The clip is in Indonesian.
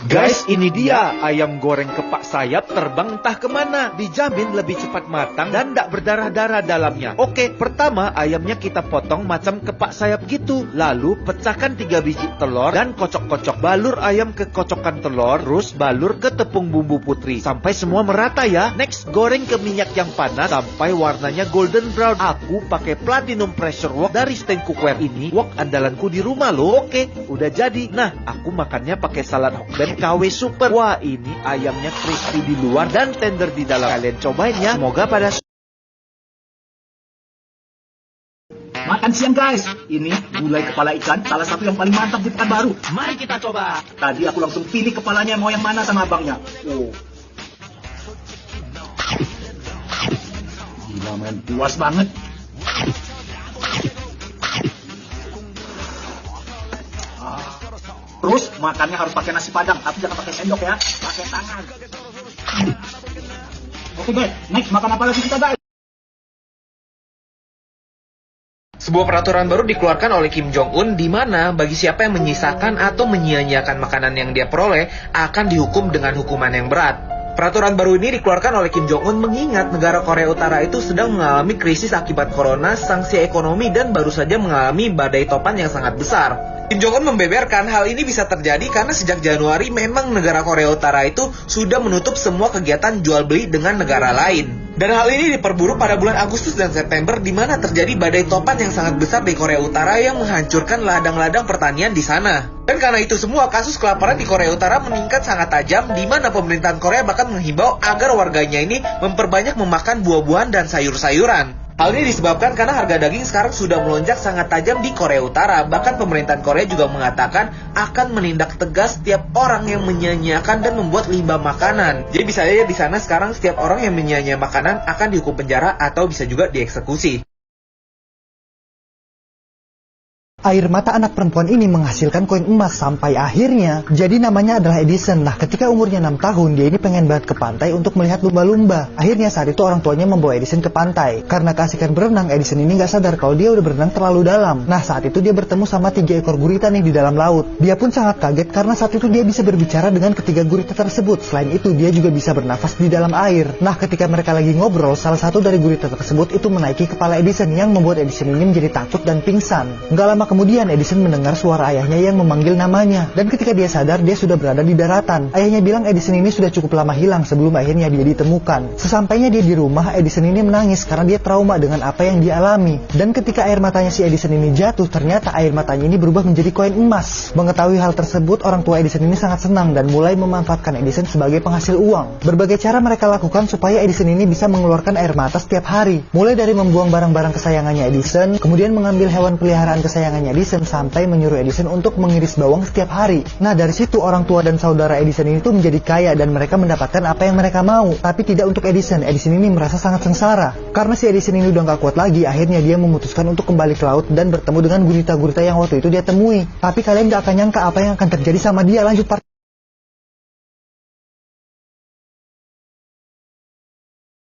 Guys, ini dia ayam goreng kepak sayap terbang entah kemana. Dijamin lebih cepat matang dan tidak berdarah-darah dalamnya. Oke, pertama ayamnya kita potong macam kepak sayap gitu. Lalu pecahkan 3 biji telur dan kocok-kocok. Balur ayam ke kocokan telur, terus balur ke tepung bumbu putri sampai semua merata ya. Next, goreng ke minyak yang panas sampai warnanya golden brown. Aku pakai platinum pressure wok dari stand cookware. Ini wok andalanku di rumah loh. Oke, udah jadi. Nah, aku makannya pakai salad Hokben KW Super. Wah, ini ayamnya crispy di luar dan tender di dalam. Kalian cobain ya. Semoga pada Makan siang guys, ini gulai kepala ikan, salah satu yang paling mantap di Pekanbaru. Mari kita coba. Tadi aku langsung pilih kepalanya mau yang mana sama abangnya. Oh. Gila men, puas banget. Terus makannya harus pakai nasi padang, tapi jangan pakai sendok ya, pakai tangan. Oke guys, next makan apa lagi kita guys? Sebuah peraturan baru dikeluarkan oleh Kim Jong-un di mana bagi siapa yang menyisakan atau menyia-nyiakan makanan yang dia peroleh akan dihukum dengan hukuman yang berat. Peraturan baru ini dikeluarkan oleh Kim Jong-un mengingat negara Korea Utara itu sedang mengalami krisis akibat corona, sanksi ekonomi, dan baru saja mengalami badai topan yang sangat besar. Kim Jong-un membeberkan hal ini bisa terjadi karena sejak Januari memang negara Korea Utara itu sudah menutup semua kegiatan jual beli dengan negara lain. Dan hal ini diperburuk pada bulan Agustus dan September di mana terjadi badai topan yang sangat besar di Korea Utara yang menghancurkan ladang-ladang pertanian di sana. Dan karena itu semua, kasus kelaparan di Korea Utara meningkat sangat tajam di mana pemerintahan Korea bahkan menghimbau agar warganya ini memperbanyak memakan buah-buahan dan sayur-sayuran. Hal ini disebabkan karena harga daging sekarang sudah melonjak sangat tajam di Korea Utara. Bahkan pemerintahan Korea juga mengatakan akan menindak tegas setiap orang yang menyia-nyiakan dan membuat limbah makanan. Jadi bisa saja di sana sekarang setiap orang yang menyia-nyiakan makanan akan dihukum penjara atau bisa juga dieksekusi. Air mata anak perempuan ini menghasilkan koin emas sampai akhirnya jadi namanya adalah Edison. Nah, ketika umurnya 6 tahun, dia ini pengen banget ke pantai untuk melihat lumba-lumba. Akhirnya saat itu orang tuanya membawa Edison ke pantai. Karena keasikan berenang, Edison ini nggak sadar kalau dia udah berenang terlalu dalam. Nah, saat itu dia bertemu sama 3 ekor gurita nih di dalam laut. Dia pun sangat kaget karena saat itu dia bisa berbicara dengan ketiga gurita tersebut. Selain itu, dia juga bisa bernafas di dalam air. Nah, ketika mereka lagi ngobrol, salah satu dari gurita tersebut itu menaiki kepala Edison yang membuat Edison ini menjadi takut dan pingsan. Nggak lama kemudian Edison mendengar suara ayahnya yang memanggil namanya. Dan ketika dia sadar, dia sudah berada di daratan. Ayahnya bilang Edison ini sudah cukup lama hilang sebelum akhirnya dia ditemukan. Sesampainya dia di rumah, Edison ini menangis karena dia trauma dengan apa yang dia alami. Dan ketika air matanya si Edison ini jatuh, ternyata air matanya ini berubah menjadi koin emas. Mengetahui hal tersebut, orang tua Edison ini sangat senang dan mulai memanfaatkan Edison sebagai penghasil uang. Berbagai cara mereka lakukan supaya Edison ini bisa mengeluarkan air mata setiap hari. Mulai dari membuang barang-barang kesayangannya Edison, kemudian mengambil hewan peliharaan kesayangannya Edison, sampai menyuruh Edison untuk mengiris bawang setiap hari. Nah, dari situ orang tua dan saudara Edison ini tuh menjadi kaya dan mereka mendapatkan apa yang mereka mau. Tapi tidak untuk Edison. Edison ini merasa sangat sengsara. Karena si Edison ini udah gak kuat lagi, akhirnya dia memutuskan untuk kembali ke laut dan bertemu dengan gurita-gurita yang waktu itu dia temui. Tapi kalian gak akan nyangka apa yang akan terjadi sama dia. Lanjut part